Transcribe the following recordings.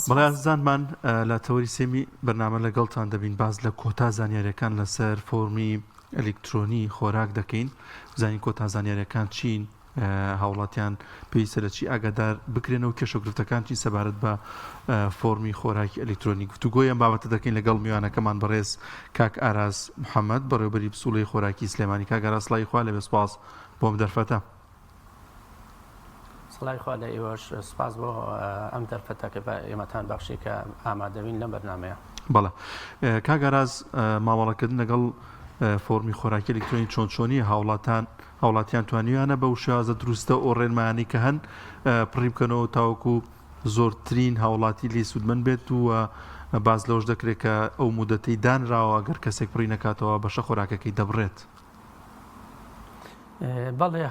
بەڵێ ئازیزانمان لە تەوەری سێمی بەرنامە لەگەڵتان دەبین باز لە کۆتا زانیاریەکان لەسەر فۆرمی ئەلکترۆنی خۆراک دەکەین زانین کۆتا زانیاریەکان چین هاوڵاتیان پێویستە لە چی ئاگادار بکرێنەوە کێشەگرفتەکان چی سەبارەت بە فۆرمی خۆراکی ئەلکترۆنی گفتوگۆی ئەم بابەتە دەکەین لەگەڵ میوانەکەمان بەڕێز کاک ئاراس محەممەد بەڕێوەبەری پسوڵەی خۆراکی سلێمانی کاک ئاراس سڵای خوا لەبێ سپاس بۆم دەرفەتە سڵای خوا لە ئێوەش سپاس بۆ ئەم دەرفەتەکە بە ئێمەتان بەخشی کە ئامادەبین لەم بەرنامەیە بەڵێ کاک ئاراس ماوەڵەکردن لەگەڵ فۆرمی خۆراکی ئەلکترۆنی چۆنچۆنی هاوڵاتیان توانیویانە بەو شێوازە دروستە ئۆڕێنمایانی کە هەن پڕی بکەنەوە تاوەکو زۆرترین هاوڵاتی لێ سوودمەند بێت و باز لەوەش دەکرێت کە ئەو مودەتەی دانراوە گەر کەسێک پڕی نەکاتەوە بەشە خۆراکەکەی دەبڕێت. بەڵێ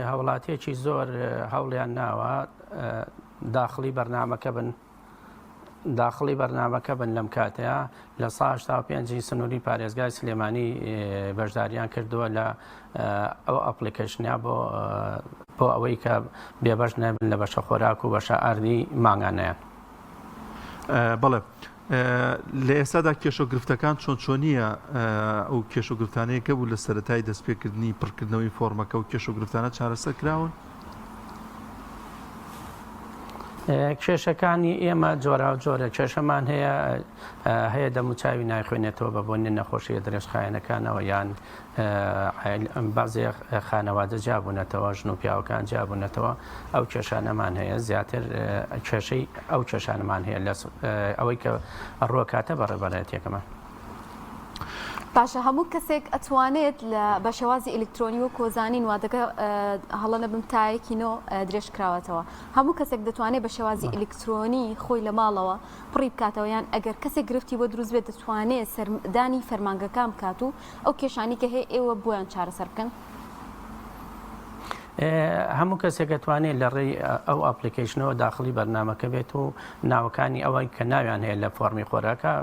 هاوڵاتیەکی زۆر هەوڵیان ناوە داخلی بەرنامەکە بن لەم کاتەیە لە ساڵ 85 سنووری پارێزگای سلێمانی بەشداریان کردووە لە ئەو ئەپلیکیشنیا بۆ ئەوەی کە بێبەش نەبن لە بەشە خۆراک و بەشە ئاردی ماگانەیە. بەڵێ لە ئێستادا کێشەگرفتەکان چۆنیە ئەو کێشەگرفتانەیە کە بوو لە سەرەتای دەستپێکردنی پڕکردنەوەی فۆرمەکە و کێشەگرفتانە چارەسەر کراون؟ کێشەکانی ئێمە جۆرا و جۆرە کێشەمان هەیە دەموچاوی نایخوێنێتەوە بە بۆنی نەخۆشیە درێژخایەنەکانەوە یان بازێ خانەوادە جیابوونەتەوە ژن و پیاوەکان جیابوونەتەوە ئەو کێشانەمان هەیە زیاتر کێشەی ئەو کێشانەمان هەیە لە ئەوەی کە ڕۆکاتە بەڕێبەرەتێکەکەمان. باشە هەموو کەسێک ئەتوانێت بە شێوازی ئەلکترۆنی و کۆزانین وادەکە هەڵە نەبم تایەکینۆ درێژ کراوەتەوە هەموو کەسێک دەتوانێت بە شێوازی ئەلکترۆنی خۆی لە ماڵەوە پڕی بکاتەوە یان ئەگەر کەسێک گرفتی بۆ دروست بێت دەتوانێت سەردانی فەرمانگەکان بکات و ئەو کێشانی کە هەیە ئێوە بۆیان چارەسەر بکەن. هەموو کەسێک دەتوانێت لە ڕێی ئەو ئەپلیکیشنەوە داخلی بەرنامەکە بێت و ناوەکانی ئەوەی کە ناویان هەیە لە فۆرمی خۆراکە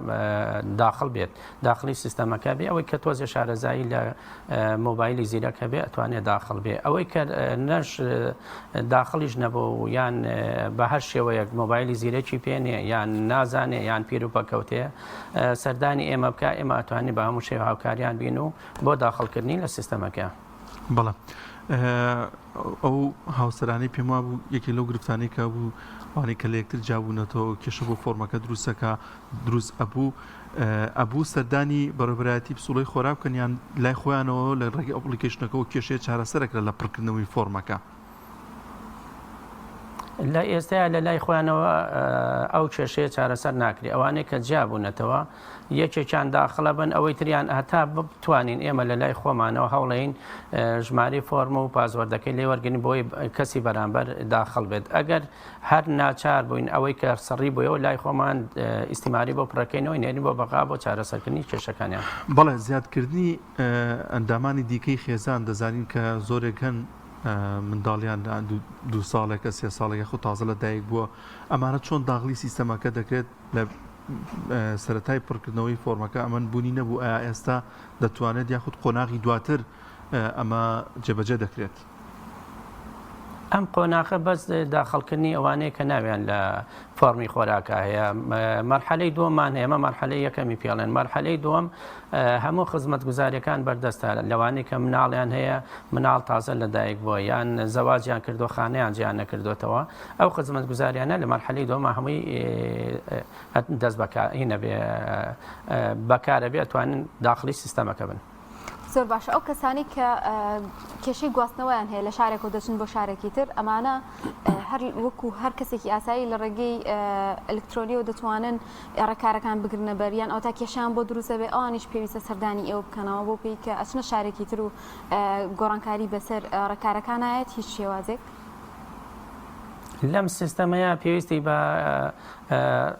داخل بێت داخلی سیستەمەکە بێ ئەوەی کە تۆزێ شارەزایی لە مۆبایلی زیرەکە بێ ئەتوانێت داخل بێ ئەوەی کە نەش داخلیش نەبوو یان بە هەر شێوەیەک مۆبایلی زیرەکی پێنێ یان نازانێ یان پیر و پەکەوتەیە سەردانی ئێمە بکە ئێمە ئەتوانێت بە هەموو شێوە هاوکاریان بین و بۆ داخلکردنی لە سیستەمەکە. بەڵێ ئەو هاوسەرانی پێم وابوو یەکی لەو گرفتانەی کە بوو وانەی کە لە یەکتر جیابوونەتەوە کێشە بۆ فۆرمەکە دروستەکە دروست ئەبوو سەردانی بەڕێوەبەرایەتی پسوڵەی خۆراک بکەن یان لای خۆیانەوە لە ڕێگەی ئەپلیکیشنەکەەوە کێشەیە چارەسەرەکرا لە پڕکردنەوەی فۆرمەکە. لە ئێستایا لە لای خۆیانەوە ئەو کێشەیە چارەسەر ناکری ئەوانەیە کە جیابوونەتەوە یەکێکیان داخڵە بن ئەوەی تریان هەتا بتوانین ئێمە لە لای خۆمانەوە هەوڵین ژماری فۆرمە و پازوەردەکەی لێ وەرگنی بۆی کەسی بەرامبەر داخڵ بێت ئەگەر هەر ناچار بووین ئەوەی کە سەڕی بۆیەوە لای خۆمان ئیسیماری بۆ پڕەکەینەوەی نێنی بۆ بەقا بۆ چارەسەرکردنی کێشەکانیان. بەڵێ زیادکردنی ئەندامانی دیکەی خێزان دەزانین کە زۆرێک هەن منداڵیان دو ساڵێکە سێ ساڵێکە خۆ تازە لە دایک بووە ئەمانە چۆن داغلی سیستەمەکە دەکرێت لە سەرەتای پڕکردنەوەی فۆرمەکە ئەمە بوونی نەبوو ئایا ئێستا دەتوانێت یاخود قۆناغی دواتر ئەمە جێبەجێ دەکرێت. ئەم قۆناغە بەس داخڵکردنی ئەوانەیە کە ناویان لە فۆرمی خۆراکە هەیە مەرحەلەی دووەممان هەیە ئەمە مەرحەلەی یەکەمی پێڵێن مەرحەلەی دووەم هەموو خزمەتگوزاریەکان بەردەستە لەوانەیە کە مناڵیان هەیە مناڵ تازە لەدایک بووە یان زەواجیان کردو خانەیان جیان نەکردوێتەوە ئەو خزمەتگوزاریانە لە مەرحەلەی دووەمە هەمووی دەست بەکارە بێ ئەتوانن داخلی سیستەمەکە بن. زۆر باشە ئەو کەسانی کە کێشەی گواستنەوەیان هەیە لە شارێکەوە دەچن بۆ شارێکی تر ئەمانە هەر وەکو هەر کەسێکی ئاسایی لە ڕێگەی ئەلکترۆنیەوە دەتوانن ڕێکارەکان بگرنە بەریان ئەو تا کێشیان بۆ دروستە بێ ئەوانیش پێویستە سەردانی ئێوە بکەنەوە بۆ پێی کە ئەچنە شارێکی تر و گۆڕانکاری بەسەر ڕێکارەکان هەیەت هیچ شێوازێک لەم سیستەمەیە پێویستی بە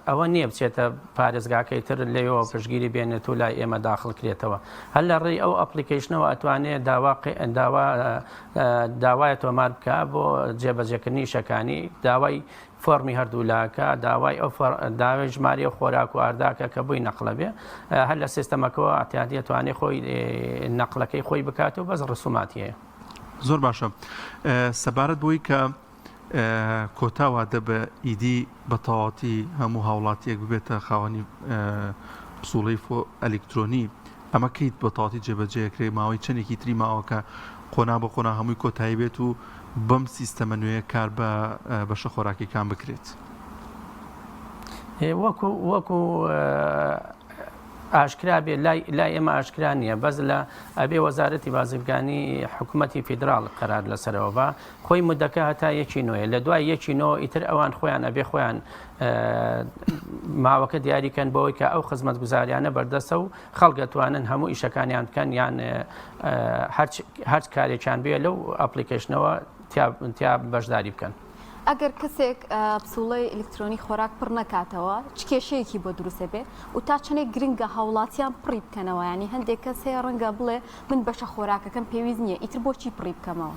ئەوە نییە بچێتە پارێزگاکەی تر لێەوە پشگیری بێنێت و لای ئێمە داخلکرێتەوە هەر لە ڕێی ئەو ئەپلیکیشنەوە ئەتوانێت داوای تۆمار بکە بۆ جێبەجێکردنی شەکانی داوای فۆرمی هەردوولاکە داوای ئەو داوای ژماری و خۆراک و ئارداکە کە بووی نەقلە بێ هەر لە سیستەمەکەەوە ئەتیادی توانێت خۆی نەقلەکەی خۆی بکات و بەس ڕسوماتی هەیە. زۆر باشە سەبارەت بۆی کە کۆتاوادە بە ئیدی بەتەواتی هەموو هاوڵاتیەک ببێتە خاوەنی پسوڵەی ئەلکترۆنی ئەمە کەیت بەتەواتی جێبەجێکرێ ماوەی چەندێکی تری ماوەکە قۆنا بە قۆنا هەمووی کۆتایی بێت و بەم سیستەمە نوێیە کار بە بەشە خۆراکیەکان بکرێت. وەکو ئاشکرا بێ لای ئێمە ئاشکرا نییە بەس لە ئەبێ وەزارەتی بازرگانی حکوومەتی فیدراڵ قەرار لەسەرەوە خۆی مدەکە هەتا یەکی نوێ لە دوای یەکی نۆ ئیتر ئەوان خۆیان ئەبێ خۆیان ماوەکە دیاریکەن بەوەی کە ئەو خزمەت گوزاریانە بەردەسە و خەڵگەتوانن هەموو ئیشەکانیان بکەن یان هەر کارێکیان بێ لەو ئەپلیکیشنەوە تیا بەشداری بکەن. ئەگەر کەسێک پسوڵەی ئلکترۆنی خۆراک پڕ نەکاتەوە چ کێشەیەکی بۆ دروستە بێ و تا چنێک گرنگە هاوڵاتیان پڕی بکەنەوە ینی هەندێک کەس هەیە ڕەنگە بڵێ من بەشە خۆراکەکەم پێویست نییە ئیتر بۆچی پڕی بکەمەوە.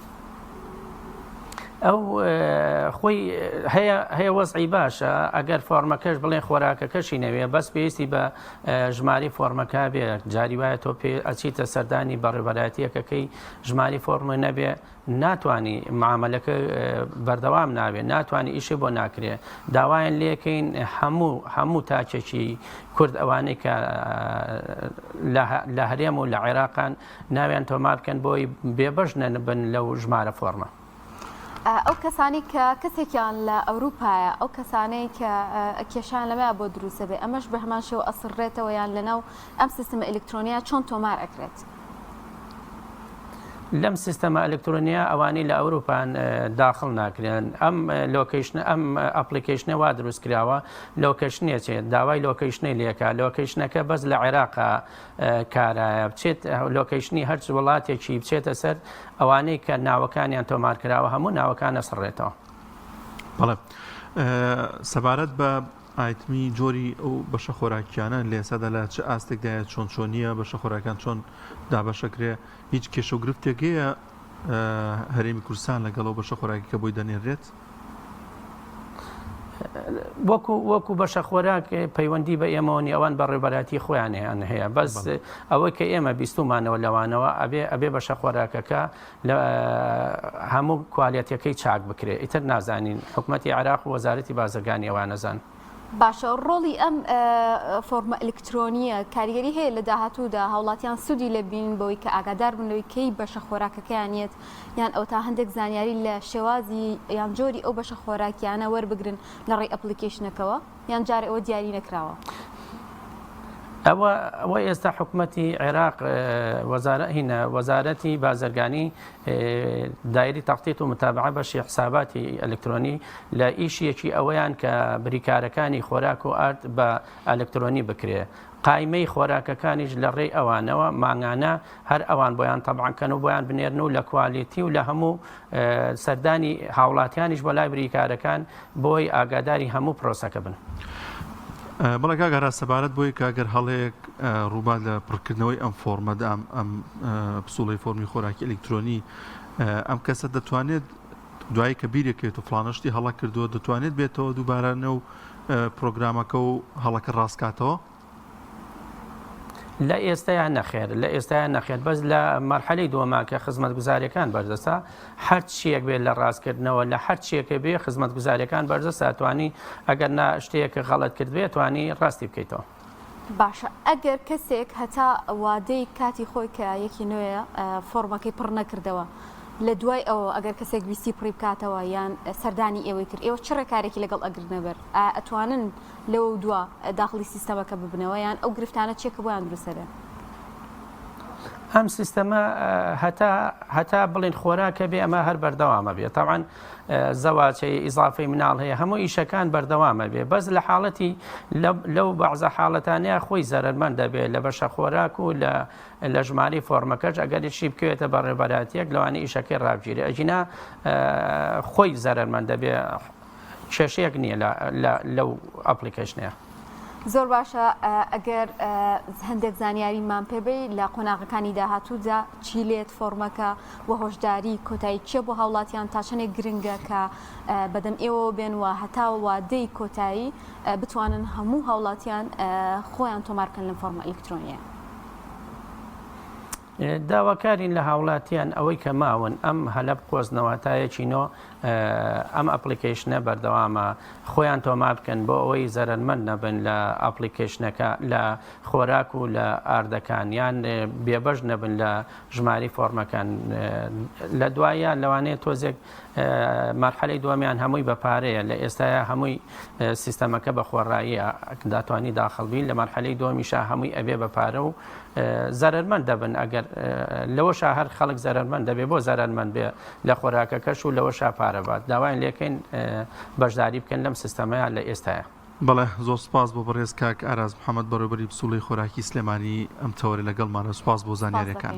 ئەو خۆی هەیە وەزعی باشە ئەگەر فۆرمەکەش بڵێن خۆراکەکەشی نەوێ بەس پێویستی بە ژماری فۆرمەکە بێ جاری وایە تۆ پێ ئەچیتە سەردانی بەڕێبەرایەتیەکەکەی ژماری فۆرمە نەبێ ناتوانانی معاملەکە بەردەوام ناوێت ناتوانانی ئیشی بۆ ناکرێ داوایان لێکەین هەموو تاچێکی کورد ئەوانەی کە لە هەرێم و لە عێراقان ناویان تۆمار بکەن بۆی بێبەش نەبن لەو ژمارە فۆرمە. ئەو کەسانی کە کەسێکیان لە ئەوروپایە ئەو کەسانەی کە کێشان لەمە بۆ دروستە بێ ئەمەش بە هەمان شێوە ئەسڕێتەوە یان لەناو ئەم سیستەمە ئەلکترۆنیا چۆن تۆمار ئەکرێت. لەم سیستەمە ئەلکترۆنیا ئەوانەی لە ئەوروپان داخڵ ناکرێن ئەم لۆکیشنە ئەم ئەپلیکیشنە وا دروست کراوە لۆکیشنێکێت داوای لۆکیشنەی لێکە لۆکیشنەکە بەس لە عێراقا کارایە بچێت لۆکیشنی هەرچ وڵاتێکی بچێتە سەر ئەوانەی کە ناوەکانیان تۆمار کراوە هەموو ناوەکانە سڕێتەوە. بەڵێ سەبارەت بە ئایتمی جۆری ئەو بەشە خۆراکیانە لێسەدا لە چه ئاستێکدایە چۆن چۆنیە بەشە خۆراکان چۆن دابەشەکرێ هیچ کێشە و گرفتێکەیە هەرێمی کوردستان لەگەڵەوە بەشە خۆراکیکە بۆی دەنێرێت. وەکو بەشە خۆراک پەیوەندی بە ئێمەوەنی ئەوان بە ڕێبەراتی خۆیانیان هەیە بەس ئەوەی کە ئێمە بیستمانەوە لەوانەوە ئەبێ بەشە خۆراکەکە لە هەموو کوالیەتەکەی چاک بکرێت ئیتر نازانین حکوومەتی عێراق و وەزارەتی بازرگانی ئەوان نەزان. باشە ڕۆڵی ئەم فۆرمە ئەلکترۆنیە کاریگەری هەیە لە داهاتوودا هاوڵاتیان سوودی لە بین بەوەی کە ئاگادار بنەوەی کەی بەشە خۆراکەکەیانێت یان ئەو تا هەندێک زانیاری لە شێوازی یان جۆری ئەو بەشە خۆراکیانە وەربگرن لە ڕێی ئەپلیکیشنەکەەوە یان جارێ ئەوە دیاری نەکراوە. ئەوە ئێستا حکوومەتی عێراق وەزارەتی بازرگانی دایری تەختیت و متابعە بەشی حساباتی ئەلکترۆنی لە ئیشیەکی ئەوەیان کە بریکارەکانی خۆراک و ئارد بە ئەلکترۆنی بکرێ قایمەی خۆراکەکانیش لە ڕێی ئەوانەوە ماگانە هەر ئەوان بۆیان تەبعانکەن و بۆیان بنێرن و لە کوالیتی و لە هەموو سەردانی هاوڵاتیانیش بۆ لای بریکارەکان بۆی ئاگاداری هەموو پرۆسەکە بن. بەڵێ کاگەڕا سەبارەت بۆی کاگەر هەڵەیەک ڕووبا لە پڕکردنەوەی ئەم فۆرمەدا ئەم پسوڵەی فۆرمی خۆراکی ئەلکترۆنی ئەم کەسە دەتوانێت دوایی کە بیرێکێت و فلانشتی هەڵە کردووە دەتوانێت بێتەوە دووبارە نەو پرۆگرامەکە و هەڵەکە ڕاستکاتەوە؟ لە ئێستایان نەخێر لە ئێستایان نەخێت بەس لە مەرحەلەی دووەما کە خزمەتگوزاریەکان بەردەسا هەر چیەک بێت لە ڕاستکردنەوە لە هەر چیەکە بێ خزمەتگوزاریەکان بەردەسا توانی ئەگەر شتەیەکە غەڵەت کردوێت توانی ڕاستی بکەیتەوە. باشە ئەگەر کەسێک هەتا وادەی کاتی خۆی کە یەکی نوێیە فۆرمەکەی پڕ نەکردەوە لە دوای ئەوە ئەگەر کەسێک ویستی پڕی بکاتەوە یان سەردانی ئێوەی کرد ئێوە چ ڕێکارێکی لەگەڵ ئەگرنە بەر ئەتوانن لەوە دووە داخلی سیستەمەکە ببنەوە یان ئەو گرفتانە چێکە بۆیان دروستەبێت؟ ئەم سیستەمە هەتا بڵین خۆراکە بێ ئەمە هەر بەردەوامە بێت تاوان زەواچەی ئیزافەی مناڵ هەیە هەموو ئیشەکان بەردەوامە بێ بەس لە حاڵەتی لەو بەعزە حاڵەتانەیە خۆی زەرمەند دەبێت لە بەشە خۆراک و لە ژماری فۆرمەکەش ئەگەریشی بکوێتە بە ڕێبەراتیەک لەوانی ئیشەکەی ڕابگیری ئەجینا خۆی زەرمەند دەبێت کێشەیەک نییە لەو ئەپلیکیشنەیە. زۆر باشە ئەگەر هەندێک زانیاریمان پێبێ لە قۆناغەکانی داهاتوودا چی لێت فۆرمەکە و هۆشداری کۆتایی چیە بۆ هاوڵاتیان تا چەندێک گرنگە کە بەدەم ئێوە بێن و هەتا وادەی کۆتایی بتوانن هەموو هاوڵاتیان خۆیان تۆمارکەن لەم فۆرمە ئەلکترۆنیە. داواکارین لە هاوڵاتیان ئەوەی کە ماون ئەم هەلە بقۆزنەوەتایەکی نۆ ئەم ئەپلیکیشنە بەردەوامە خۆیان تۆما بکەن بۆ ئەوەی زەرمەند نەبن لە ئەپلیکیشنەکە لە خۆراک و لە ئاردەکان یان بێبەش نەبن لە ژماری فۆرمەکان لە دوایە لەوانەیە تۆزێک مەرحەلەی دووەمیان هەمووی بەپارەیە لە ئێستاە هەمووی سیستەمەکە بە خۆڕاییە داتوانی داخڵبین لە مەرحەلەی دووەمیشا هەمووی ئەبێ بەپارە و زەرمەند دەبن ئەگەر لەوەش هەر خەڵک زەرمەند دەبێ بۆ زەرمەند بێ لە خۆراکەکەش و لەوە شاپارە بات داوایان لێکەین بەشداری بکەن لەم سیستەمەیان لە ئێستاە. بەڵێ زۆر سپاس بۆ بەڕێز کاک ئاراز محەممەد بەڕێوبەری پسوڵەی خۆراکی سلێمانی ئەم تەوەری لەگەڵمانە سپاس بۆ زانیاریەکان.